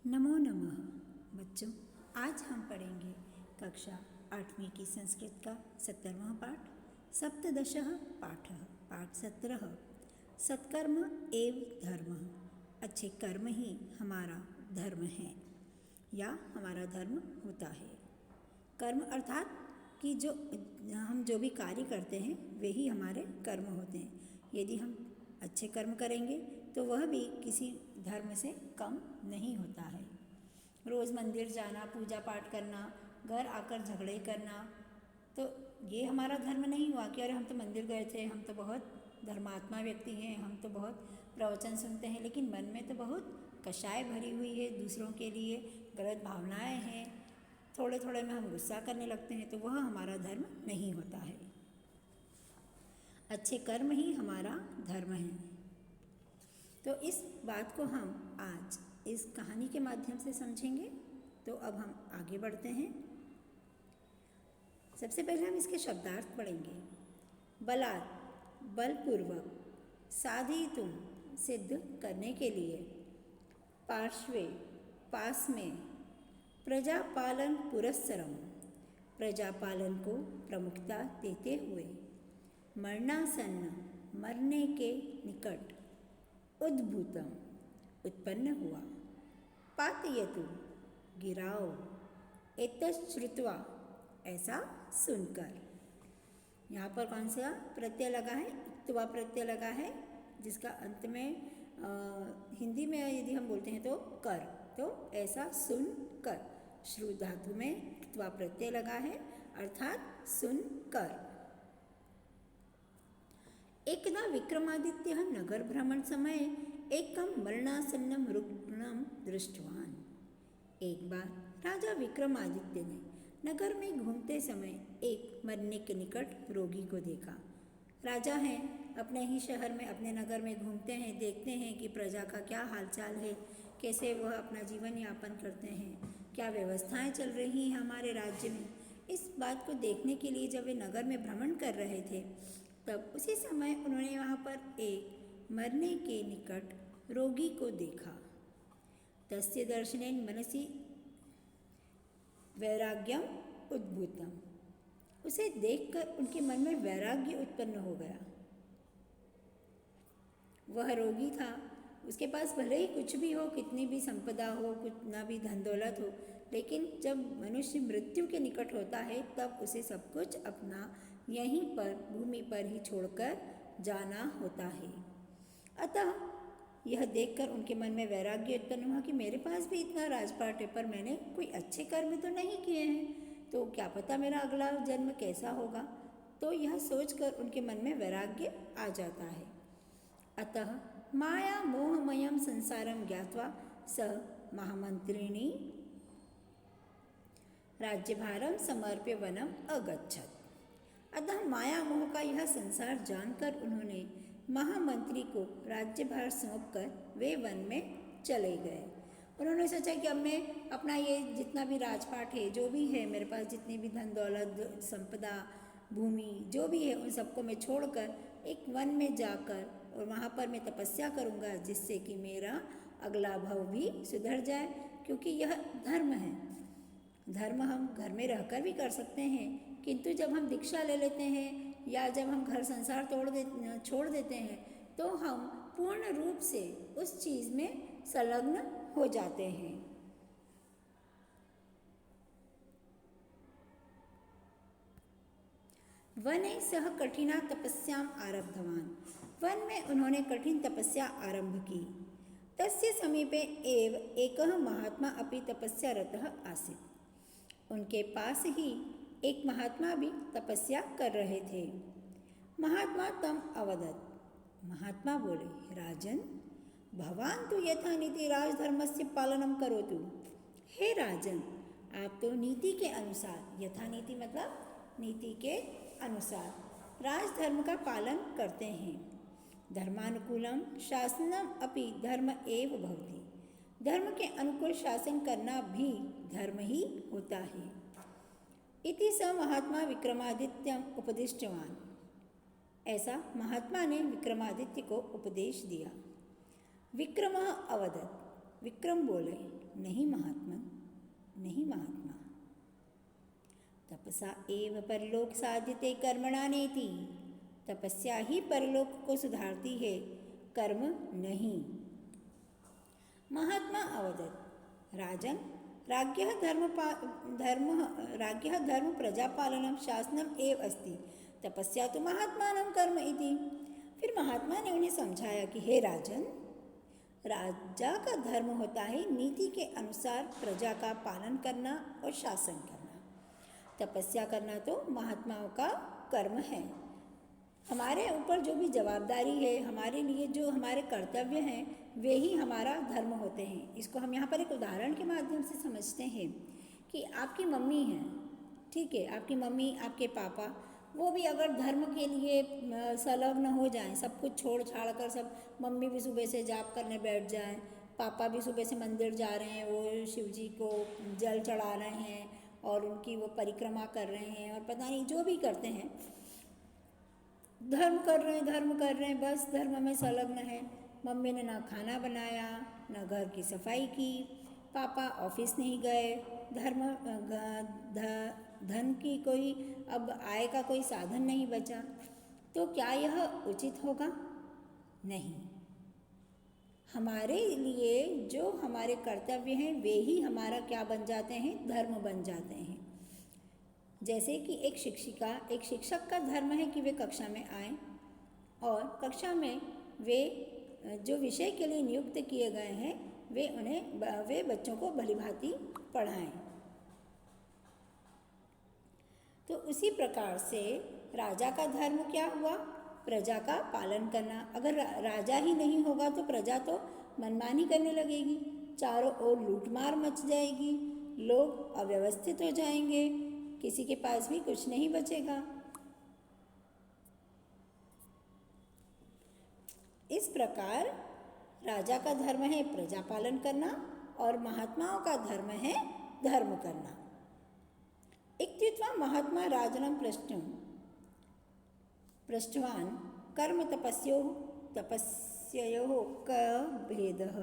नमो नमः। बच्चों, आज हम पढ़ेंगे कक्षा 8वीं की संस्कृत का 17वां पाठ, सप्तदशः पाठः, पाठ 17। सत्कर्म एव धर्मः। अच्छे कर्म ही हमारा धर्म है या हमारा धर्म होता है। कर्म अर्थात कि हम जो भी कार्य करते हैं वे ही हमारे कर्म होते हैं। यदि हम अच्छे कर्म करेंगे तो वह भी किसी धर्म से कम नहीं होता है। रोज़ मंदिर जाना, पूजा पाठ करना, घर आकर झगड़े करना, तो ये हमारा धर्म नहीं हुआ कि अरे हम तो मंदिर गए थे, हम तो बहुत धर्मात्मा व्यक्ति हैं, हम तो बहुत प्रवचन सुनते हैं, लेकिन मन में तो बहुत कषाय भरी हुई है, दूसरों के लिए गलत भावनाएं हैं, थोड़े थोड़े में हम गुस्सा करने लगते हैं, तो वह हमारा धर्म नहीं होता है। अच्छे कर्म ही हमारा धर्म है। तो इस बात को हम आज इस कहानी के माध्यम से समझेंगे। तो अब हम आगे बढ़ते हैं। सबसे पहले हम इसके शब्दार्थ पढ़ेंगे। बलात्, बलपूर्वक, साधितुम, सिद्ध करने के लिए, पार्श्वे, पास में, प्रजापालन पुरस्सरम, प्रजापालन को प्रमुखता देते हुए, मरणासन्न, मरने के निकट, उद्भूतम, उत्पन्न हुआ, पातयतु, गिराओ, एतश्श्रुत्वा, ऐसा सुनकर। यहाँ पर कौन सा प्रत्यय लगा है? इक्त्वा प्रत्यय लगा है, जिसका अंत में हिंदी में यदि हम बोलते हैं तो कर, तो ऐसा सुन कर। श्रु धातु में इक्त्वा प्रत्यय लगा है, अर्थात सुन कर। एकदा विक्रमादित्य नगर भ्रमण समय एकम मरणासन्नम रुग्णम दृष्टवान। एक बार राजा विक्रमादित्य ने नगर में घूमते समय एक मरने के निकट रोगी को देखा। राजा हैं, अपने ही शहर में, अपने नगर में घूमते हैं, देखते हैं कि प्रजा का क्या हालचाल है, कैसे वह अपना जीवन यापन करते हैं, क्या व्यवस्थाएं चल रही हैं हमारे राज्य में। इस बात को देखने के लिए जब वे नगर में भ्रमण कर रहे थे, तब उसी समय उन्होंने वहाँ पर एक मरने के निकट रोगी को देखा। तस्य दर्शनेन मनसि वैराग्यम उद्भूतम। उसे देखकर उनके मन में वैराग्य उत्पन्न हो गया। वह रोगी था, उसके पास भले ही कुछ भी हो, कितनी भी संपदा हो, कितना भी धन दौलत हो, लेकिन जब मनुष्य मृत्यु के निकट होता है तब उसे सब कुछ अपना यहीं पर भूमि पर ही छोड़कर जाना होता है। अतः यह देखकर उनके मन में वैराग्य उत्पन्न हुआ कि मेरे पास भी इतना राजपाट है, पर मैंने कोई अच्छे कर्म तो नहीं किए हैं, तो क्या पता मेरा अगला जन्म कैसा होगा। तो यह सोचकर उनके मन में वैराग्य आ जाता है। अतः माया मोहमयम संसारम ज्ञात्वा सह महामंत्रिणी राज्यभारम समर्प्य वनम अगच्छत। अतः माया मोह का यह संसार जानकर उन्होंने महामंत्री को राज्यभार सौंपकर वे वन में चले गए। उन्होंने सोचा कि अब मैं अपना ये जितना भी राजपाट है, जो भी है मेरे पास, जितनी भी धन दौलत, संपदा, भूमि, जो भी है, उन सबको मैं छोड़कर एक वन में जाकर और वहाँ पर मैं तपस्या करूँगा, जिससे कि मेरा अगला भव भी सुधर जाए, क्योंकि यह धर्म है। धर्म हम घर में रहकर भी कर सकते हैं, किंतु जब हम दीक्षा ले लेते हैं या जब हम घर संसार छोड़ देते हैं, तो हम पूर्ण रूप से उस चीज़ में संलग्न हो जाते हैं। वने सह कठिना तपस्याम आरब्धवान। वन में उन्होंने कठिन तपस्या आरंभ की। तस्य समीपे एव एकः महात्मा अपि तपस्यारतः आसीत्। उनके पास ही एक महात्मा भी तपस्या कर रहे थे। महात्मा तम अवदत्। महात्मा बोले, राजन, भवान तो यथा नीति राजधर्मस्य पालनम करोतु। हे राजन, आप तो नीति के अनुसार, यथा नीति मतलब नीति के अनुसार राजधर्म का पालन करते हैं। धर्मानुकूलम शासनम अपि धर्म एव भवति। धर्म के अनुकूल शासन करना भी धर्म ही होता है। इति स महात्मा विक्रमादित्यम उपदिष्टवान। ऐसा महात्मा ने विक्रमादित्य को उपदेश दिया। विक्रमः अवदत्। विक्रम बोले, नहीं महात्मा, नहीं महात्मा। तपसा एव परलोक साध्यते कर्मणा नेति। तपस्या ही परलोक को सुधारती है, कर्म नहीं। महात्मा अवदत्, राजन, राज्ञः धर्म प्रजापालनं शासनम एव अस्ति, तपस्या तो महात्मानं कर्म इति। फिर महात्मा ने उन्हें समझाया कि हे राजन, राजा का धर्म होता है नीति के अनुसार प्रजा का पालन करना और शासन करना। तपस्या करना तो महात्माओं का कर्म है। हमारे ऊपर जो भी जवाबदारी है, हमारे लिए जो हमारे कर्तव्य हैं, वे ही हमारा धर्म होते हैं। इसको हम यहाँ पर एक उदाहरण के माध्यम से समझते हैं कि आपकी मम्मी हैं, ठीक है, आपकी मम्मी, आपके पापा, वो भी अगर धर्म के लिए संलग्न हो जाएं, सब कुछ छोड़ छाड़ कर, सब मम्मी भी सुबह से जाप करने बैठ जाएं, पापा भी सुबह से मंदिर जा रहे हैं, वो शिव जी को जल चढ़ा रहे हैं और उनकी वो परिक्रमा कर रहे हैं और पता नहीं जो भी करते हैं, धर्म कर रहे हैं, बस धर्म में संलग्न है। मम्मी ने ना खाना बनाया, ना घर की सफाई की, पापा ऑफिस नहीं गए, धन की कोई अब आय का कोई साधन नहीं बचा, तो क्या यह उचित होगा? नहीं। हमारे लिए जो हमारे कर्तव्य हैं वे ही हमारा क्या बन जाते हैं? धर्म बन जाते हैं। जैसे कि एक शिक्षक का धर्म है कि वे कक्षा में आएं और कक्षा में वे जो विषय के लिए नियुक्त किए गए हैं वे बच्चों को भलीभांति पढ़ाएं। तो उसी प्रकार से राजा का धर्म क्या हुआ? प्रजा का पालन करना। अगर राजा ही नहीं होगा तो प्रजा तो मनमानी करने लगेगी, चारों ओर लूटमार मच जाएगी, लोग अव्यवस्थित हो जाएंगे, किसी के पास भी कुछ नहीं बचेगा। इस प्रकार राजा का धर्म है प्रजा पालन करना और महात्माओं का धर्म है धर्म करना। इत्युक्त्वा महात्मा राजनं पृष्टवान् कर्म तपस्ययोः क भेदः।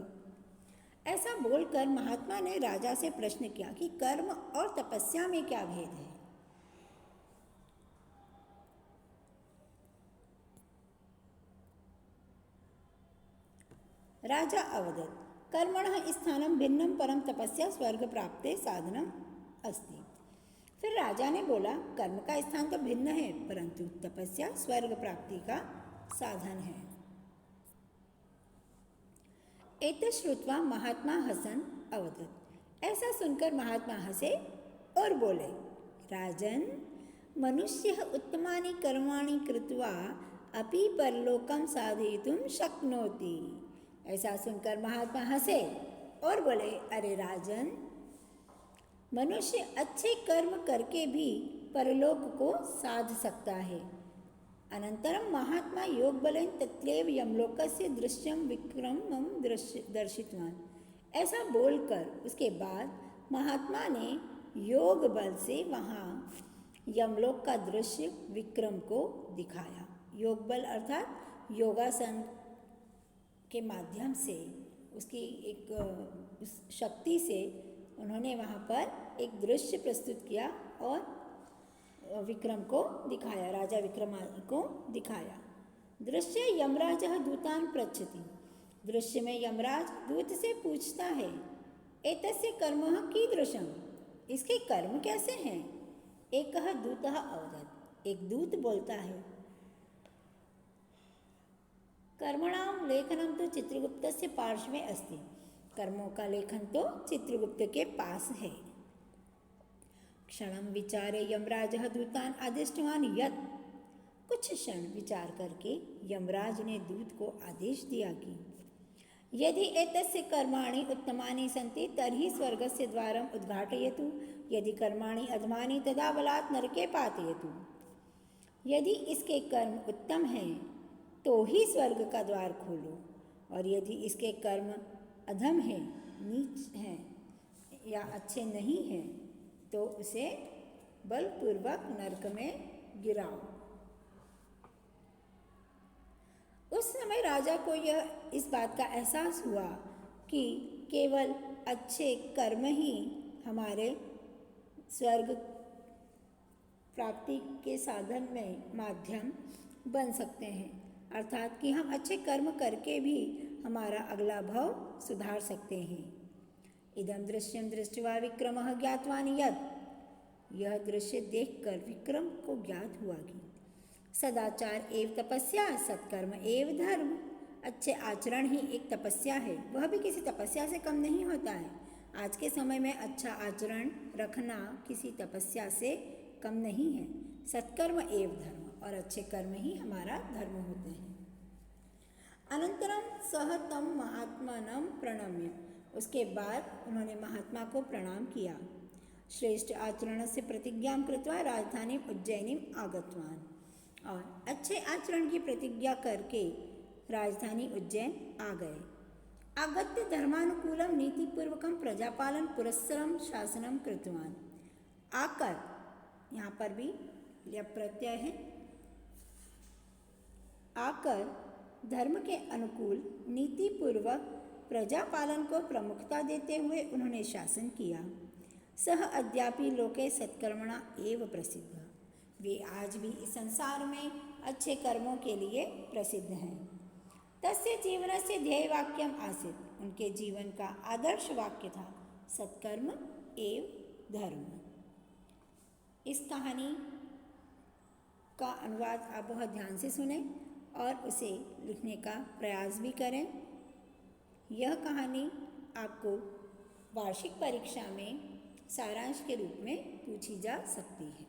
ऐसा बोलकर महात्मा ने राजा से प्रश्न किया कि कर्म और तपस्या में क्या भेद है। राजा अवदत्, कर्मणः स्थानं भिन्नं परं तपस्या स्वर्ग प्राप्ते साधनम अस्ति। फिर राजा ने बोला, कर्म का स्थान तो भिन्न है परंतु तपस्या स्वर्ग प्राप्ति का साधन है। एतत् श्रुत्वा महात्मा हसन अवदत्। ऐसा सुनकर महात्मा हंसे और बोले, राजन, मनुष्यः उत्तमानि कर्माणि कृत्वा अपि परलोकं साधयितुं शक्नोति। ऐसा सुनकर महात्मा हंसे और बोले, अरे राजन, मनुष्य अच्छे कर्म करके भी परलोक को साध सकता है। अनंतरम महात्मा योग बलेन तत्रैव यमलोकस्य दृश्यम विक्रमं दर्शितवान। ऐसा बोलकर उसके बाद महात्मा ने योग बल से वहाँ यमलोक का दृश्य विक्रम को दिखाया। योग बल अर्थात योगासन के माध्यम से उसकी एक उस शक्ति से उन्होंने वहाँ पर एक दृश्य प्रस्तुत किया और विक्रम को दिखाया, राजा विक्रमादित्य को दिखाया। दृश्य यमराजः दूतान् पृच्छति। दृश्य में यमराज दूत से पूछता है, एतस्य कर्मः कीदृशम्, इसके कर्म कैसे हैं? एकः दूतः अवदत्। एक दूत बोलता है, कर्मणां लेखनं तो चित्रगुप्तस्य पार्श्वे अस्ति। कर्मों का लेखन तो चित्रगुप्त के पास है। क्षणं विचारे यमराजः दूतान् आदिष्टवान् यत्। कुछ क्षण विचार करके यमराज ने दूत को आदेश दिया कि यदि एतस्य कर्माणि उत्तमानि सन्ति तर्हि स्वर्गस्य द्वारम् उद्घाटयतु, यदि कर्माणि अधमानि तदा बलात् नरके पातयतु। यदि इसके कर्म उत्तम हैं तो ही स्वर्ग का द्वार खोलो, और यदि इसके कर्म अधम है, नीच है या अच्छे नहीं हैं तो उसे बलपूर्वक नरक में गिराओ। उस समय राजा को इस बात का एहसास हुआ कि केवल अच्छे कर्म ही हमारे स्वर्ग प्राप्ति के साधन में माध्यम बन सकते हैं, अर्थात कि हम अच्छे कर्म करके भी हमारा अगला भाव सुधार सकते हैं। इदम दृश्यम दृष्ट्वा विक्रमः ज्ञातवान यत्, यह दृश्य देखकर विक्रम को ज्ञात हुआ कि सदाचार एव तपस्या सत्कर्म एव धर्म, अच्छे आचरण ही एक तपस्या है, वह भी किसी तपस्या से कम नहीं होता है। आज के समय में अच्छा आचरण रखना किसी तपस्या से कम नहीं है। सत्कर्म एव धर्म, और अच्छे कर्म ही हमारा धर्म होते हैं। अनंतरम सह तम महात्मानं प्रणम्य, उसके बाद उन्होंने महात्मा को प्रणाम किया। श्रेष्ठ आचरण से प्रतिज्ञा कृत्वा राजधानी उज्जैनी आगतवान, और अच्छे आचरण की प्रतिज्ञा करके राजधानी उज्जैन आ गए। आगत्य धर्मानुकूलम नीतिपूर्वकम प्रजापालन पुरस्सरम शासनम कृतवान, आकर, यहाँ पर भी ल्यप प्रत्यय है, आकर धर्म के अनुकूल नीतिपूर्वक प्रजापालन को प्रमुखता देते हुए उन्होंने शासन किया। सह अद्यापि लोके सत्कर्मणा एव प्रसिद्ध, वे आज भी इस संसार में अच्छे कर्मों के लिए प्रसिद्ध हैं। तस्य जीवनस्य ध्येयवाक्यम आसीत्, उनके जीवन का आदर्श वाक्य था सत्कर्म एव धर्म। इस कहानी का अनुवाद आप बहुत ध्यान से सुनें और उसे लिखने का प्रयास भी करें। यह कहानी आपको वार्षिक परीक्षा में सारांश के रूप में पूछी जा सकती है।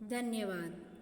धन्यवाद।